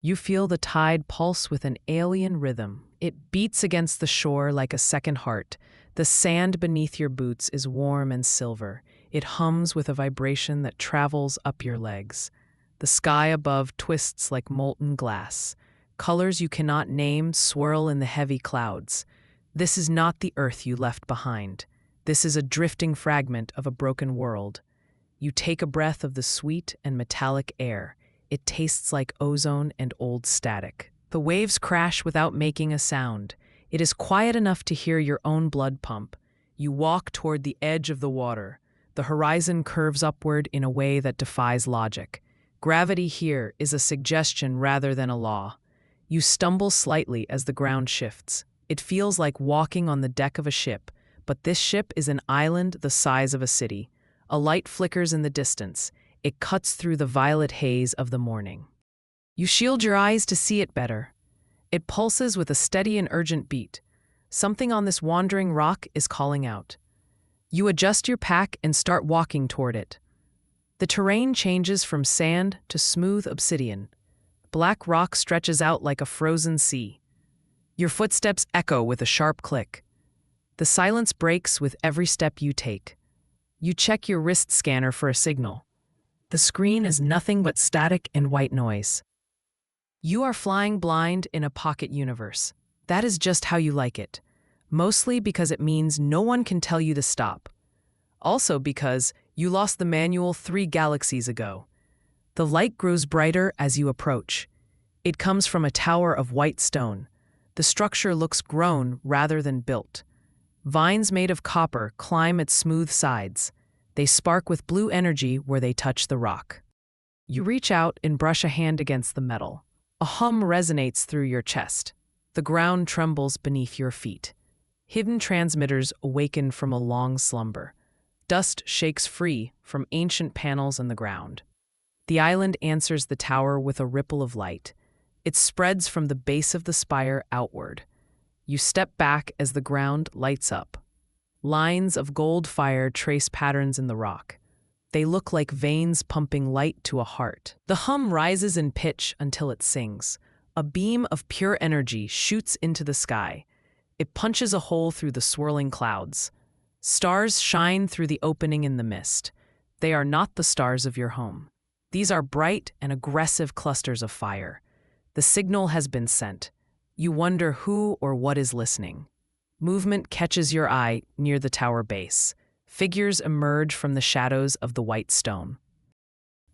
You feel the tide pulse with an alien rhythm. It beats against the shore like a second heart. The sand beneath your boots is warm and silver. It hums with a vibration that travels up your legs. The sky above twists like molten glass. Colors you cannot name swirl in the heavy clouds. This is not the earth you left behind. This is a drifting fragment of a broken world. You take a breath of the sweet and metallic air. It tastes like ozone and old static. The waves crash without making a sound. It is quiet enough to hear your own blood pump. You walk toward the edge of the water. The horizon curves upward in a way that defies logic. Gravity here is a suggestion rather than a law. You stumble slightly as the ground shifts. It feels like walking on the deck of a ship, but this ship is an island the size of a city. A light flickers in the distance. It cuts through the violet haze of the morning. You shield your eyes to see it better. It pulses with a steady and urgent beat. Something on this wandering rock is calling out. You adjust your pack and start walking toward it. The terrain changes from sand to smooth obsidian. Black rock stretches out like a frozen sea. Your footsteps echo with a sharp click. The silence breaks with every step you take. You check your wrist scanner for a signal. The screen is nothing but static and white noise. You are flying blind in a pocket universe. That is just how you like it. Mostly because it means no one can tell you to stop. Also because you lost the manual 3 galaxies ago. The light grows brighter as you approach. It comes from a tower of white stone. The structure looks grown rather than built. Vines made of copper climb its smooth sides. They spark with blue energy where they touch the rock. You reach out and brush a hand against the metal. A hum resonates through your chest. The ground trembles beneath your feet. Hidden transmitters awaken from a long slumber. Dust shakes free from ancient panels in the ground. The island answers the tower with a ripple of light. It spreads from the base of the spire outward. You step back as the ground lights up. Lines of gold fire trace patterns in the rock. They look like veins pumping light to a heart. The hum rises in pitch until it sings. A beam of pure energy shoots into the sky. It punches a hole through the swirling clouds. Stars shine through the opening in the mist. They are not the stars of your home. These are bright and aggressive clusters of fire. The signal has been sent. You wonder who or what is listening. Movement catches your eye near the tower base. Figures emerge from the shadows of the white stone.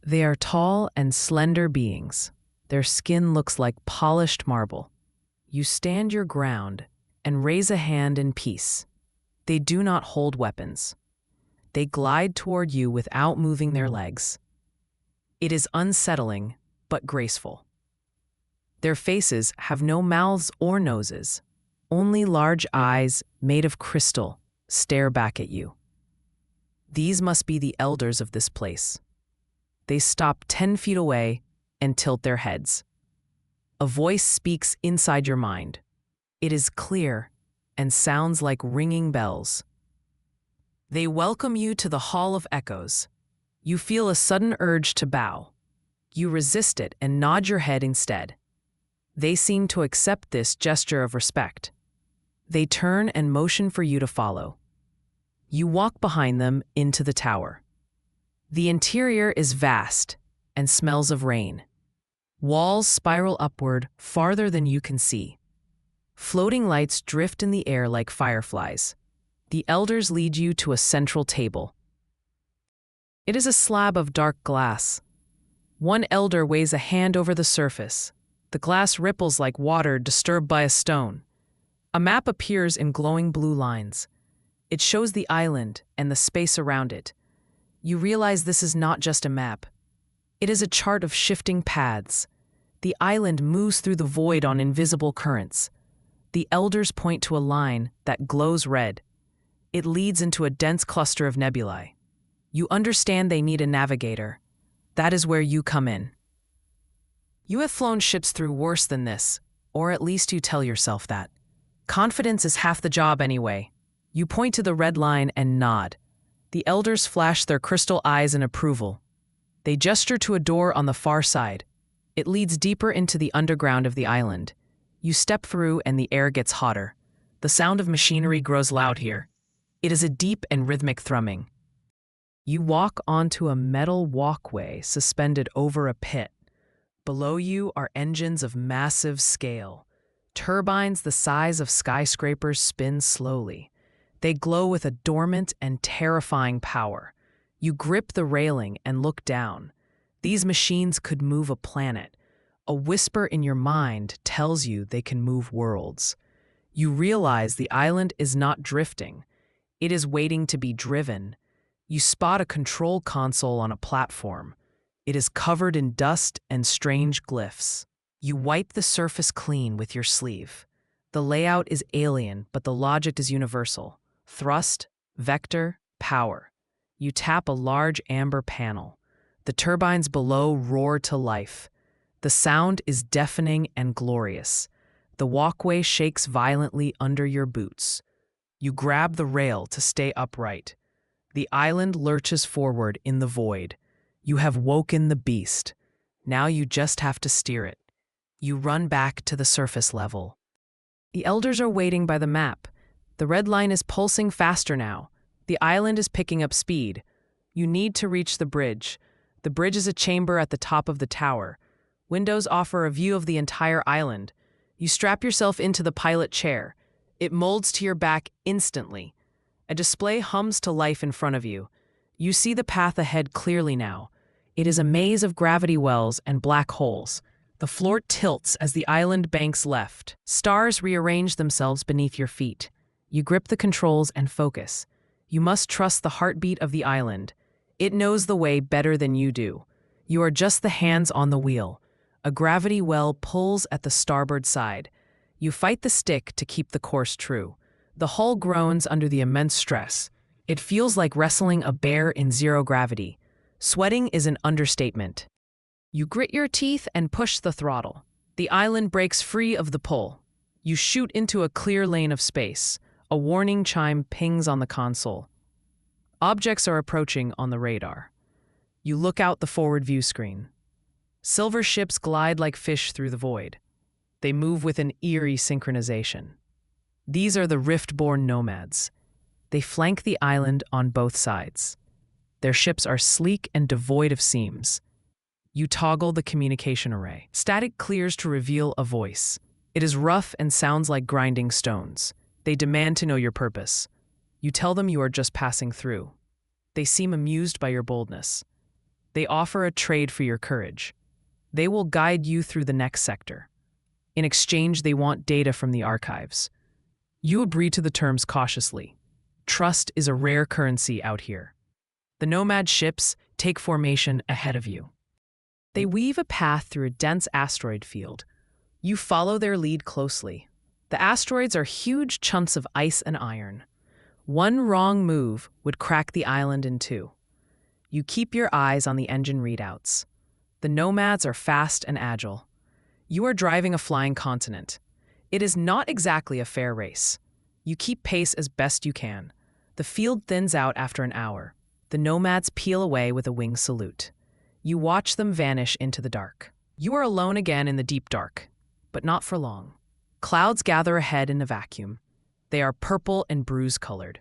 They are tall and slender beings. Their skin looks like polished marble. You stand your ground and raise a hand in peace. They do not hold weapons. They glide toward you without moving their legs. It is unsettling, but graceful. Their faces have no mouths or noses. Only large eyes, made of crystal, stare back at you. These must be the elders of this place. They stop 10 feet away and tilt their heads. A voice speaks inside your mind. It is clear and sounds like ringing bells. They welcome you to the Hall of Echoes. You feel a sudden urge to bow. You resist it and nod your head instead. They seem to accept this gesture of respect. They turn and motion for you to follow. You walk behind them into the tower. The interior is vast and smells of rain. Walls spiral upward farther than you can see. Floating lights drift in the air like fireflies. The elders lead you to a central table. It is a slab of dark glass. One elder weighs a hand over the surface. The glass ripples like water disturbed by a stone. A map appears in glowing blue lines. It shows the island and the space around it. You realize this is not just a map. It is a chart of shifting paths. The island moves through the void on invisible currents. The elders point to a line that glows red. It leads into a dense cluster of nebulae. You understand they need a navigator. That is where you come in. You have flown ships through worse than this, or at least you tell yourself that. Confidence is half the job anyway. You point to the red line and nod. The elders flash their crystal eyes in approval. They gesture to a door on the far side. It leads deeper into the underground of the island. You step through and the air gets hotter. The sound of machinery grows loud here. It is a deep and rhythmic thrumming. You walk onto a metal walkway suspended over a pit. Below you are engines of massive scale. Turbines the size of skyscrapers spin slowly. They glow with a dormant and terrifying power. You grip the railing and look down. These machines could move a planet. A whisper in your mind tells you they can move worlds. You realize the island is not drifting. It is waiting to be driven. You spot a control console on a platform. It is covered in dust and strange glyphs. You wipe the surface clean with your sleeve. The layout is alien, but the logic is universal. Thrust, vector, power. You tap a large amber panel. The turbines below roar to life. The sound is deafening and glorious. The walkway shakes violently under your boots. You grab the rail to stay upright. The island lurches forward in the void. You have woken the beast. Now you just have to steer it. You run back to the surface level. The elders are waiting by the map. The red line is pulsing faster now. The island is picking up speed. You need to reach the bridge. The bridge is a chamber at the top of the tower. Windows offer a view of the entire island. You strap yourself into the pilot chair. It molds to your back instantly. A display hums to life in front of you. You see the path ahead clearly now. It is a maze of gravity wells and black holes. The floor tilts as the island banks left. Stars rearrange themselves beneath your feet. You grip the controls and focus. You must trust the heartbeat of the island. It knows the way better than you do. You are just the hands on the wheel. A gravity well pulls at the starboard side. You fight the stick to keep the course true. The hull groans under the immense stress. It feels like wrestling a bear in zero gravity. Sweating is an understatement. You grit your teeth and push the throttle. The island breaks free of the pull. You shoot into a clear lane of space. A warning chime pings on the console. Objects are approaching on the radar. You look out the forward view screen. Silver ships glide like fish through the void. They move with an eerie synchronization. These are the Rift-born nomads. They flank the island on both sides. Their ships are sleek and devoid of seams. You toggle the communication array. Static clears to reveal a voice. It is rough and sounds like grinding stones. They demand to know your purpose. You tell them you are just passing through. They seem amused by your boldness. They offer a trade for your courage. They will guide you through the next sector. In exchange, they want data from the archives. You agree to the terms cautiously. Trust is a rare currency out here. The nomad ships take formation ahead of you. They weave a path through a dense asteroid field. You follow their lead closely. The asteroids are huge chunks of ice and iron. One wrong move would crack the island in two. You keep your eyes on the engine readouts. The nomads are fast and agile. You are driving a flying continent. It is not exactly a fair race. You keep pace as best you can. The field thins out after an hour. The nomads peel away with a wing salute. You watch them vanish into the dark. You are alone again in the deep dark, but not for long. Clouds gather ahead in a vacuum. They are purple and bruise-colored.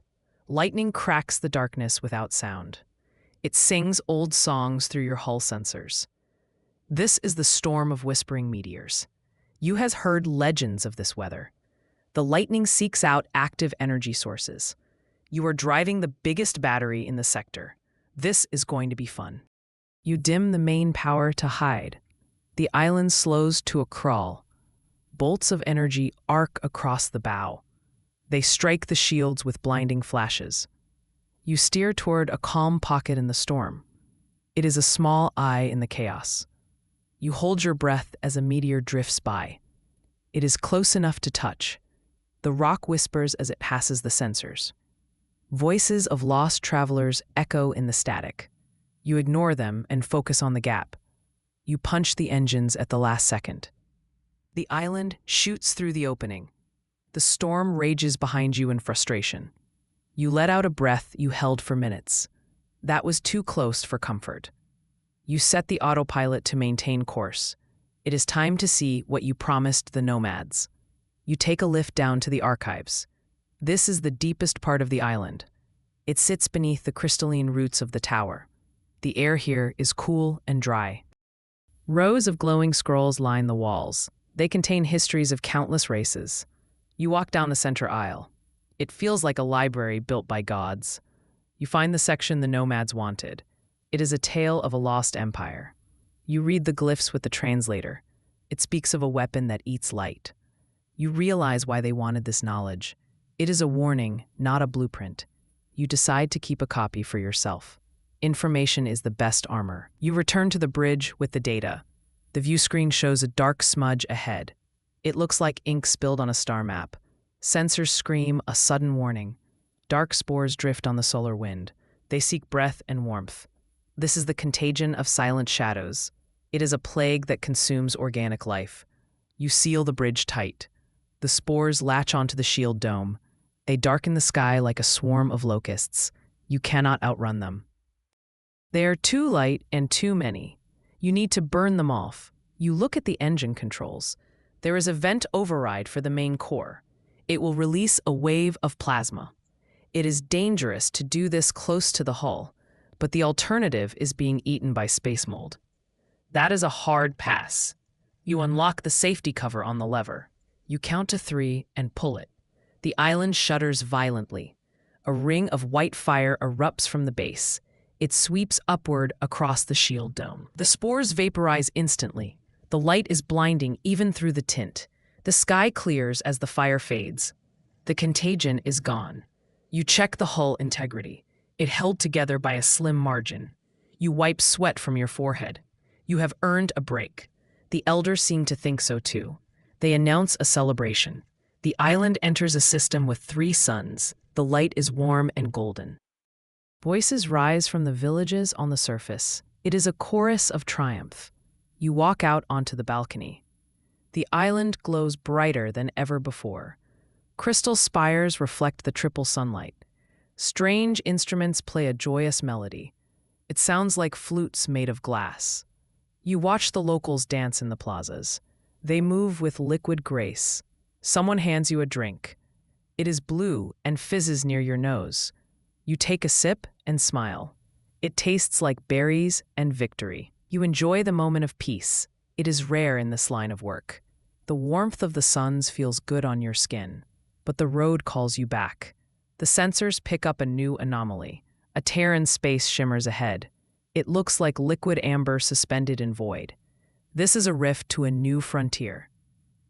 Lightning cracks the darkness without sound. It sings old songs through your hull sensors. This is the storm of whispering meteors. You has heard legends of this weather. The lightning seeks out active energy sources. You are driving the biggest battery in the sector. This is going to be fun. You dim the main power to hide. The island slows to a crawl. Bolts of energy arc across the bow. They strike the shields with blinding flashes. You steer toward a calm pocket in the storm. It is a small eye in the chaos. You hold your breath as a meteor drifts by. It is close enough to touch. The rock whispers as it passes the sensors. Voices of lost travelers echo in the static. You ignore them and focus on the gap. You punch the engines at the last second. The island shoots through the opening. The storm rages behind you in frustration. You let out a breath you held for minutes. That was too close for comfort. You set the autopilot to maintain course. It is time to see what you promised the nomads. You take a lift down to the archives. This is the deepest part of the island. It sits beneath the crystalline roots of the tower. The air here is cool and dry. Rows of glowing scrolls line the walls. They contain histories of countless races. You walk down the center aisle. It feels like a library built by gods. You find the section the nomads wanted. It is a tale of a lost empire. You read the glyphs with the translator. It speaks of a weapon that eats light. You realize why they wanted this knowledge. It is a warning, not a blueprint. You decide to keep a copy for yourself. Information is the best armor. You return to the bridge with the data. The view screen shows a dark smudge ahead. It looks like ink spilled on a star map. Sensors scream a sudden warning. Dark spores drift on the solar wind. They seek breath and warmth. This is the contagion of silent shadows. It is a plague that consumes organic life. You seal the bridge tight. The spores latch onto the shield dome. They darken the sky like a swarm of locusts. You cannot outrun them. They are too light and too many. You need to burn them off. You look at the engine controls. There is a vent override for the main core. It will release a wave of plasma. It is dangerous to do this close to the hull, but the alternative is being eaten by space mold. That is a hard pass. You unlock the safety cover on the lever. You count to 3 and pull it. The island shudders violently. A ring of white fire erupts from the base. It sweeps upward across the shield dome. The spores vaporize instantly. The light is blinding even through the tint. The sky clears as the fire fades. The contagion is gone. You check the hull integrity. It held together by a slim margin. You wipe sweat from your forehead. You have earned a break. The elders seem to think so too. They announce a celebration. The island enters a system with 3 suns. The light is warm and golden. Voices rise from the villages on the surface. It is a chorus of triumph. You walk out onto the balcony. The island glows brighter than ever before. Crystal spires reflect the triple sunlight. Strange instruments play a joyous melody. It sounds like flutes made of glass. You watch the locals dance in the plazas. They move with liquid grace. Someone hands you a drink. It is blue and fizzes near your nose. You take a sip and smile. It tastes like berries and victory. You enjoy the moment of peace. It is rare in this line of work. The warmth of the suns feels good on your skin, but the road calls you back. The sensors pick up a new anomaly. A tear in space shimmers ahead. It looks like liquid amber suspended in void. This is a rift to a new frontier.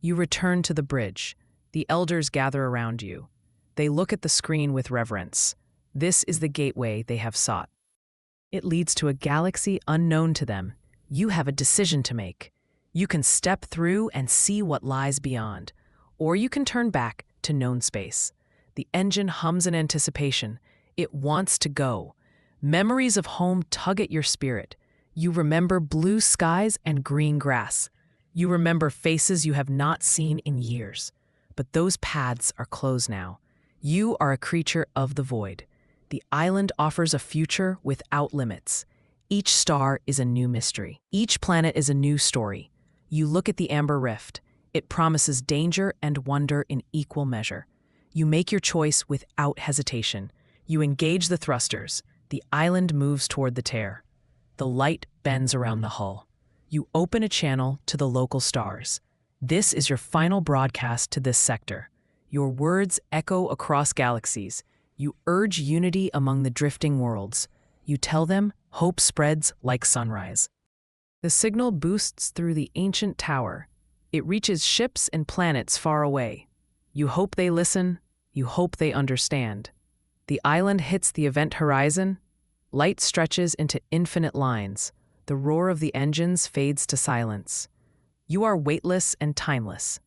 You return to the bridge. The elders gather around you. They look at the screen with reverence. This is the gateway they have sought. It leads to a galaxy unknown to them. You have a decision to make. You can step through and see what lies beyond, or you can turn back to known space. The engine hums in anticipation. It wants to go. Memories of home tug at your spirit. You remember blue skies and green grass. You remember faces you have not seen in years. But those paths are closed now. You are a creature of the void. The island offers a future without limits. Each star is a new mystery. Each planet is a new story. You look at the amber rift. It promises danger and wonder in equal measure. You make your choice without hesitation. You engage the thrusters. The island moves toward the tear. The light bends around the hull. You open a channel to the local stars. This is your final broadcast to this sector. Your words echo across galaxies. You urge unity among the drifting worlds. You tell them hope spreads like sunrise. The signal boosts through the ancient tower. It reaches ships and planets far away. You hope they listen. You hope they understand. The island hits the event horizon. Light stretches into infinite lines. The roar of the engines fades to silence. You are weightless and timeless.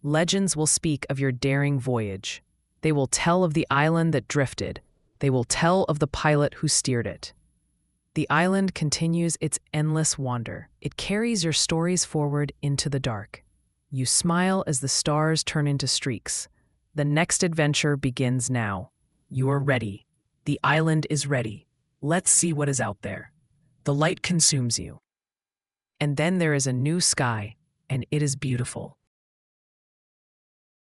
Legends will speak of your daring voyage. They will tell of the island that drifted. They will tell of the pilot who steered it. The island continues its endless wander. It carries your stories forward into the dark. You smile as the stars turn into streaks. The next adventure begins now. You are ready. The island is ready. Let's see what is out there. The light consumes you. And then there is a new sky. and it is beautiful.